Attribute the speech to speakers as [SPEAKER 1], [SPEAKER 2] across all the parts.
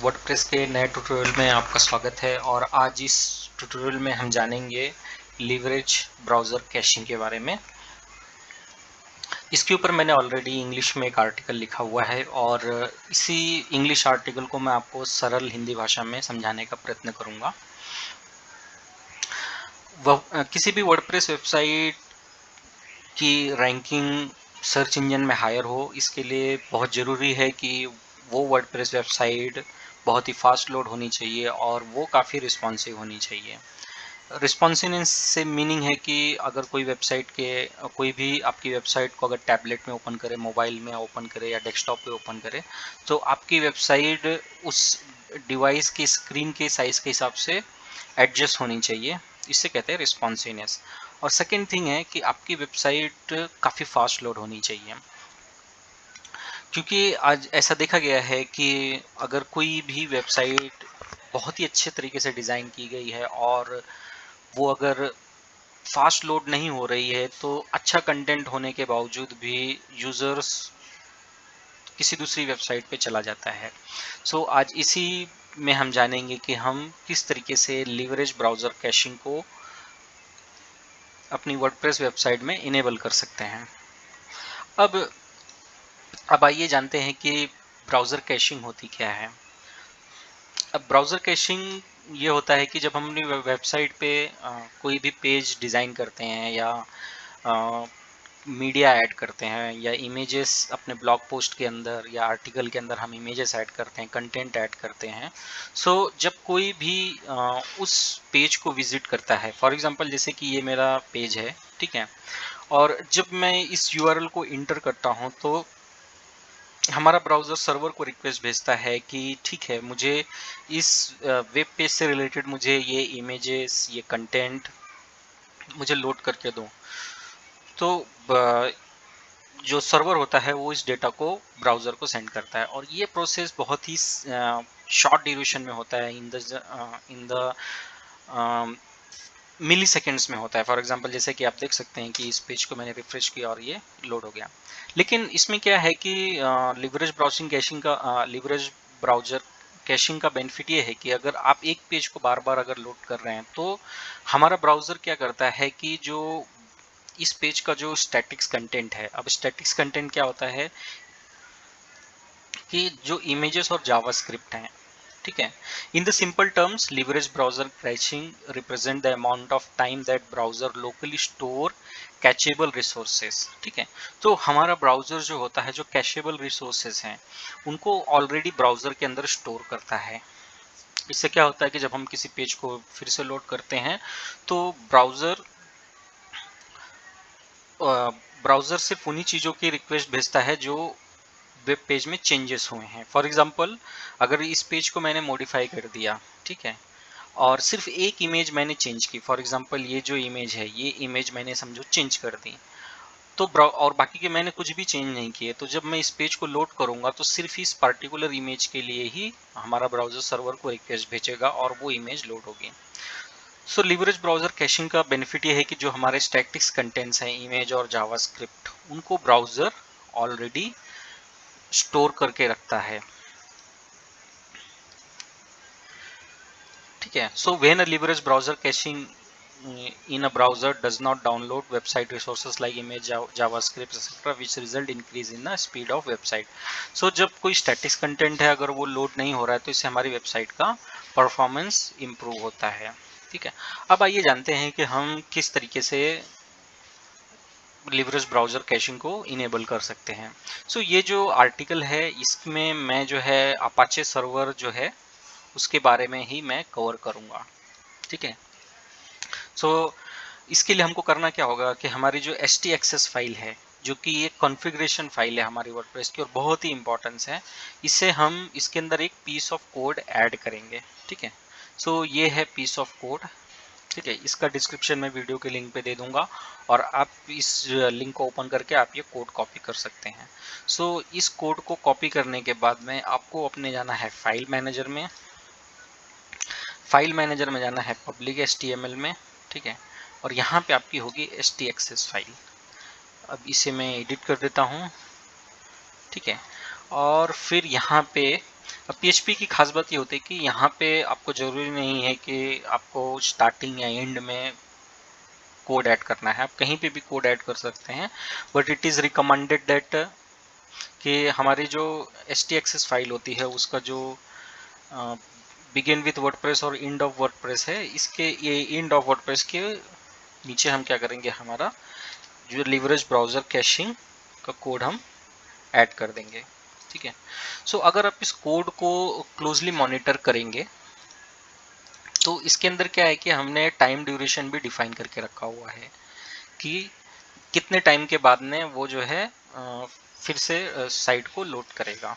[SPEAKER 1] WordPress के नए tutorial में आपका स्वागत है। और आज इस ट्यूटोरियल में हम जानेंगे लीवरेज ब्राउज़र कैशिंग के बारे में। इसके ऊपर मैंने ऑलरेडी इंग्लिश में एक आर्टिकल लिखा हुआ है और इसी इंग्लिश आर्टिकल को मैं आपको सरल हिंदी भाषा में समझाने का प्रयत्न करूंगा। किसी भी वर्डप्रेस वेबसाइट की रैंकिंग सर्च इंजन में हायर हो, इसके लिए बहुत ज़रूरी है कि वो वर्डप्रेस वेबसाइट बहुत ही फास्ट लोड होनी चाहिए और वो काफ़ी रिस्पॉन्सिव होनी चाहिए। रिस्पॉन्सिवनेस से मीनिंग है कि अगर कोई भी आपकी वेबसाइट को अगर टैबलेट में ओपन करे, मोबाइल में ओपन करे या डेस्कटॉप पे ओपन करे, तो आपकी वेबसाइट उस डिवाइस की स्क्रीन के साइज़ के हिसाब से एडजस्ट होनी चाहिए। इससे कहते हैं रिस्पॉन्सिवनेस। और सेकेंड थिंग है कि आपकी वेबसाइट काफ़ी फास्ट लोड होनी चाहिए, क्योंकि आज ऐसा देखा गया है कि अगर कोई भी वेबसाइट बहुत ही अच्छे तरीके से डिज़ाइन की गई है और वो अगर फास्ट लोड नहीं हो रही है, तो अच्छा कंटेंट होने के बावजूद भी यूज़र्स किसी दूसरी वेबसाइट पे चला जाता है। सो आज इसी में हम जानेंगे कि हम किस तरीके से लीवरेज ब्राउज़र कैशिंग को अपनी वर्डप्रेस वेबसाइट में इनेबल कर सकते हैं। अब आइए जानते हैं कि ब्राउज़र कैशिंग होती क्या है। अब ब्राउज़र कैशिंग ये होता है कि जब हम अपनी वेबसाइट पे कोई भी पेज डिज़ाइन करते हैं या मीडिया ऐड करते हैं या इमेजेस अपने ब्लॉग पोस्ट के अंदर या आर्टिकल के अंदर हम इमेजेस ऐड करते हैं, कंटेंट ऐड करते हैं। सो जब कोई भी उस पेज को विजिट करता है, फॉर एग्जांपल जैसे कि ये मेरा पेज है, ठीक है, और जब मैं इस यूआरएल को इंटर करता हूँ तो हमारा ब्राउज़र सर्वर को रिक्वेस्ट भेजता है कि ठीक है, मुझे इस वेब पेज से रिलेटेड मुझे ये इमेजेस, ये कंटेंट मुझे लोड करके दो। तो जो सर्वर होता है वो इस डेटा को ब्राउज़र को सेंड करता है और ये प्रोसेस बहुत ही शॉर्ट ड्यूरेशन में होता है, इन द मिली सेकेंड्स में होता है। फॉर एग्जांपल जैसे कि आप देख सकते हैं कि इस पेज को मैंने रिफ्रेश किया और ये लोड हो गया। लेकिन इसमें क्या है कि लीवरेज ब्राउज़र कैशिंग का बेनिफिट ये है कि अगर आप एक पेज को बार बार अगर लोड कर रहे हैं, तो हमारा ब्राउज़र क्या करता है कि जो इस पेज का जो स्टैटिक्स कंटेंट है, अब स्टैटिक्स कंटेंट क्या होता है कि जो इमेजेस और जावास्क्रिप्ट हैं, ठीक है, in the simple terms leverage browser crashing represent the amount of time that browser locally store cacheable resources. ठीक है, तो हमारा ब्राउजर जो होता है, जो कैचेबल रिसोर्सेज हैं, उनको ऑलरेडी ब्राउजर के अंदर स्टोर करता है। इससे क्या होता है कि जब हम किसी पेज को फिर से लोड करते हैं, तो ब्राउज़र सिर्फ उन्हीं चीज़ों की रिक्वेस्ट भेजता है जो वेब पेज में चेंजेस हुए हैं। फॉर एग्जांपल, अगर इस पेज को मैंने मॉडिफाई कर दिया, ठीक है, और सिर्फ एक इमेज मैंने चेंज की, फॉर एग्जांपल ये जो इमेज है, ये इमेज मैंने समझो चेंज कर दी, तो और बाकी के मैंने कुछ भी चेंज नहीं किए, तो जब मैं इस पेज को लोड करूंगा तो सिर्फ इस पर्टिकुलर इमेज के लिए ही हमारा ब्राउज़र सर्वर को रिक्वेस्ट भेजेगा और वो इमेज लोड होगी। सो लीवरेज ब्राउज़र कैशिंग का बेनिफिट ये है कि जो हमारे स्टैटिक्स कंटेंट्स हैं, इमेज और जावास्क्रिप्ट, उनको ब्राउज़र ऑलरेडी स्टोर करके रखता है। ठीक है, so when a leverage browser caching in a browser does not download website resources like image, javascript etc, which result increase in the speed of website. So जब कोई statics content है, अगर वो लोड नहीं हो रहा है, तो इससे हमारी वेबसाइट का परफॉर्मेंस इंप्रूव होता है। ठीक है, अब आइए जानते हैं कि हम किस तरीके से लीवरेज ब्राउज़र कैशिंग को इनेबल कर सकते हैं। सो ये जो आर्टिकल है, इसमें मैं जो है अपाचे सर्वर जो है उसके बारे में ही मैं कवर करूंगा। ठीक है, सो इसके लिए हमको करना क्या होगा कि हमारी जो htaccess फाइल है, जो कि एक कॉन्फ़िगरेशन फाइल है हमारी वर्डप्रेस की और बहुत ही इंपॉर्टेंस है, इससे हम इसके अंदर एक पीस ऑफ कोड ऐड करेंगे। ठीक है, सो ये है पीस ऑफ कोड। ठीक है, इसका डिस्क्रिप्शन में वीडियो के लिंक पे दे दूंगा और आप इस लिंक को ओपन करके आप ये कोड कॉपी कर सकते हैं। सो इस कोड को कॉपी करने के बाद में आपको अपने जाना है फाइल मैनेजर में। फाइल मैनेजर में जाना है पब्लिक HTML में। ठीक है, और यहाँ पे आपकी होगी htaccess फाइल। अब इसे मैं एडिट कर देता हूँ। ठीक है, और फिर यहाँ पे अब PHP की खास बात ये होती है कि यहाँ पे आपको ज़रूरी नहीं है कि आपको स्टार्टिंग या एंड में कोड ऐड करना है, आप कहीं पे भी कोड ऐड कर सकते हैं, but it is recommended that कि हमारी जो htaccess फाइल होती है उसका जो बिगिन विथ वर्डप्रेस और एंड ऑफ वर्डप्रेस है, इसके ये एंड ऑफ वर्डप्रेस के नीचे हम क्या करेंगे, हमारा जो लीवरेज ब्राउज़र कैशिंग का कोड हम ऐड कर देंगे। ठीक है, सो अगर आप इस कोड को क्लोजली मॉनिटर करेंगे तो इसके अंदर क्या है कि हमने टाइम ड्यूरेशन भी डिफाइन करके रखा हुआ है कि कितने टाइम के बाद में वो जो है फिर से साइट को लोड करेगा।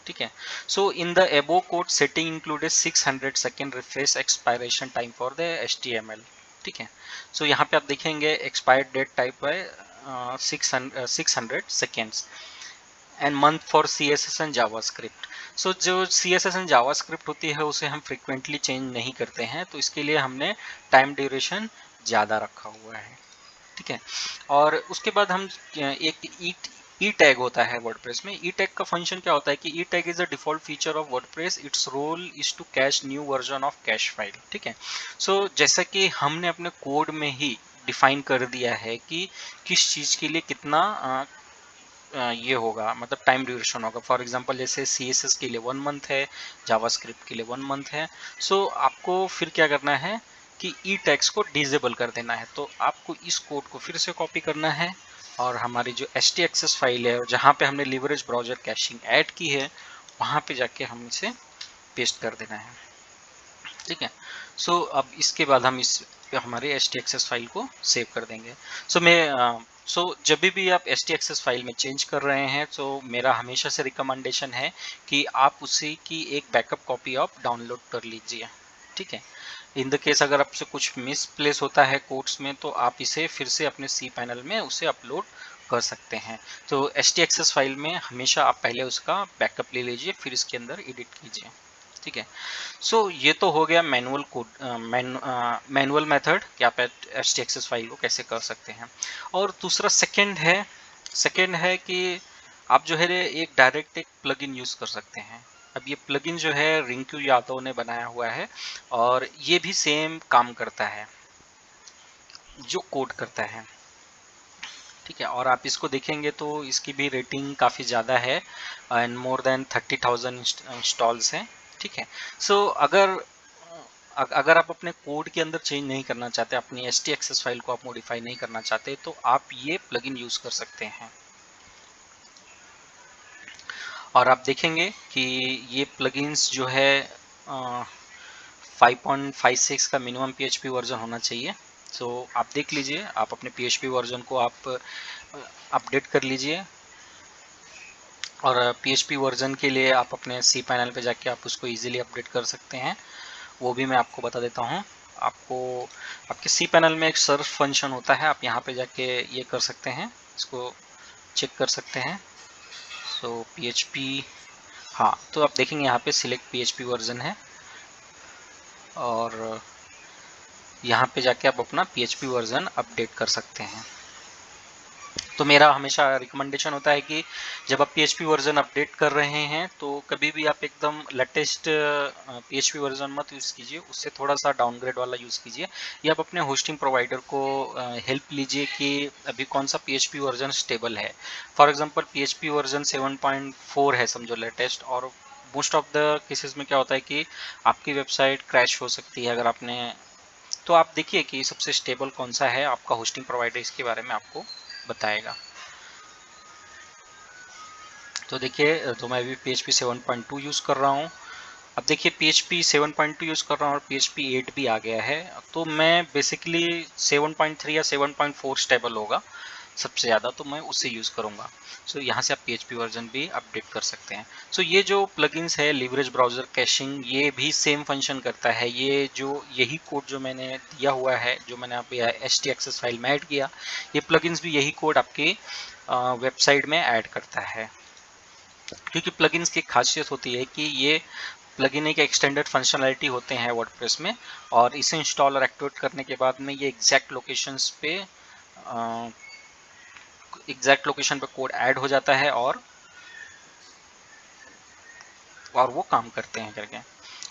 [SPEAKER 1] ठीक है, so in the above code setting included 600 second refresh expiration time for the HTML। ठीक है, सो यहाँ पे आप देखेंगे एक्सपायर्ड डेट टाइप है 600 seconds and month for CSS and JavaScript. So जो CSS एंड जावास्क्रिप्ट होती है उसे हम फ्रिक्वेंटली चेंज नहीं करते हैं, तो इसके लिए हमने टाइम ड्यूरेशन ज़्यादा रखा हुआ है। ठीक है, और उसके बाद हम एक ई टैग होता है वर्डप्रेस में। ई टैग का फंक्शन क्या होता है कि E tag is a default feature of WordPress, it's role is to cache new version of cache file. ठीक है, सो जैसा कि हमने अपने कोड में ही डिफाइन कर दिया है कि किस चीज़ के लिए कितना ये होगा, मतलब टाइम ड्यूरेशन होगा। फॉर एग्जांपल जैसे CSS के लिए 1 मंथ है, जावास्क्रिप्ट के लिए 1 मंथ है। सो आपको फिर क्या करना है कि ई टैग्स को डिसेबल कर देना है, तो आपको इस कोड को फिर से कॉपी करना है और हमारी जो htaccess फाइल है जहाँ पे हमने लीवरेज ब्राउज़र कैशिंग ऐड की है वहाँ पे जाके हम इसे पेस्ट कर देना है। ठीक है, सो अब इसके बाद हम इस हमारे htaccess फाइल को सेव कर देंगे। सो जब भी आप htaccess फाइल में चेंज कर रहे हैं तो मेरा हमेशा से रिकमेंडेशन है कि आप उसी की एक बैकअप कॉपी आप डाउनलोड कर लीजिए। ठीक है, इन द केस अगर आपसे कुछ मिस प्लेस होता है कोड्स में तो आप इसे फिर से अपने cPanel में उसे अपलोड कर सकते हैं। तो htaccess फाइल में हमेशा आप पहले उसका बैकअप ले लीजिए, फिर इसके अंदर एडिट कीजिए। ठीक है, सो ये तो हो गया मैनुअल कोड, मैनुअल मेथड कि आप htaccess फाइल को कैसे कर सकते हैं। और दूसरा सेकंड है कि आप जो है एक डायरेक्ट एक प्लगइन यूज़ कर सकते हैं। अब ये प्लगइन जो है रिंकू यादव ने बनाया हुआ है और ये भी सेम काम करता है जो कोड करता है। ठीक है, और आप इसको देखेंगे तो इसकी भी रेटिंग काफ़ी ज़्यादा है एंड मोर देन 30,000 इंस्टॉल्स हैं। ठीक है, सो अगर आप अपने कोड के अंदर चेंज नहीं करना चाहते, अपनी htaccess फाइल को आप मॉडिफाई नहीं करना चाहते, तो आप ये प्लगइन यूज़ कर सकते हैं। और आप देखेंगे कि ये प्लगइन्स जो है 5.56 का मिनिमम PHP वर्जन होना चाहिए। सो आप देख लीजिए, आप अपने PHP वर्जन को आप अपडेट कर लीजिए और PHP वर्जन के लिए आप अपने cPanel पे जाके आप उसको इजीली अपडेट कर सकते हैं। वो भी मैं आपको बता देता हूँ। आपको आपके cPanel में एक सर्च फंक्शन होता है, आप यहाँ पे जाके ये कर सकते हैं, इसको चेक कर सकते हैं। सो PHP, हाँ, तो आप देखेंगे यहाँ पे सिलेक्ट PHP वर्जन है और यहाँ पे जाके आप अपना PHP वर्जन अपडेट कर सकते हैं। तो मेरा हमेशा रिकमेंडेशन होता है कि जब आप PHP वर्जन अपडेट कर रहे हैं तो कभी भी आप एकदम लेटेस्ट PHP वर्जन मत यूज़ कीजिए, उससे थोड़ा सा डाउनग्रेड वाला यूज़ कीजिए, या आप अपने होस्टिंग प्रोवाइडर को हेल्प लीजिए कि अभी कौन सा PHP वर्जन स्टेबल है। फॉर एग्जांपल PHP वर्जन 7.4 है समझो लेटेस्ट, और मोस्ट ऑफ द केसेस में क्या होता है कि आपकी वेबसाइट क्रैश हो सकती है अगर आपने, तो आप देखिए कि सबसे स्टेबल कौन सा है, आपका होस्टिंग प्रोवाइडर इसके बारे में आपको बताएगा। तो देखिए, तो मैं भी PHP 7.2 यूज़ कर रहा हूँ। अब देखिए PHP 7.2 यूज़ कर रहा हूँ और PHP 8 भी आ गया है, तो मैं बेसिकली 7.3 या 7.4 स्टेबल होगा सबसे ज़्यादा, तो मैं उससे यूज़ करूँगा। सो यहाँ से आप PHP वर्जन भी अपडेट कर सकते हैं। सो ये जो प्लगइन्स है लीवरेज ब्राउज़र कैशिंग, ये भी सेम फंक्शन करता है। ये जो यही कोड जो मैंने दिया हुआ है, जो मैंने आप htaccess फाइल में ऐड किया, ये प्लगइन्स भी यही कोड आपकी वेबसाइट में ऐड करता है। क्योंकि प्लगइन्स की खासियत होती है कि ये प्लगइन एक एक्सटेंडेड फंक्शनैलिटी होते हैं वर्डप्रेस में, और इसे इंस्टॉल और एक्टिवेट करने के बाद में ये एग्जैक्ट लोकेशन पे कोड ऐड हो जाता है और और वो काम करते हैं करके।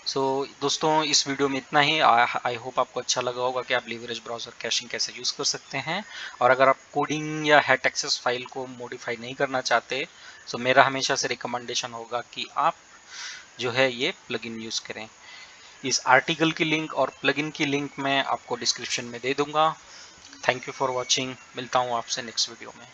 [SPEAKER 1] सो दोस्तों इस वीडियो में इतना ही। आई होप आपको अच्छा लगा होगा कि आप लीवरेज ब्राउजर कैशिंग कैसे यूज़ कर सकते हैं। और अगर आप कोडिंग या हेट एक्सेस फाइल को मॉडिफाई नहीं करना चाहते तो मेरा हमेशा से रिकमेंडेशन होगा कि आप जो है ये प्लगइन यूज़ करें। इस आर्टिकल की लिंक और प्लगइन की लिंक मैं आपको डिस्क्रिप्शन में दे दूंगा। Thank you for watching. मिलता हूँ आपसे नेक्स्ट वीडियो में।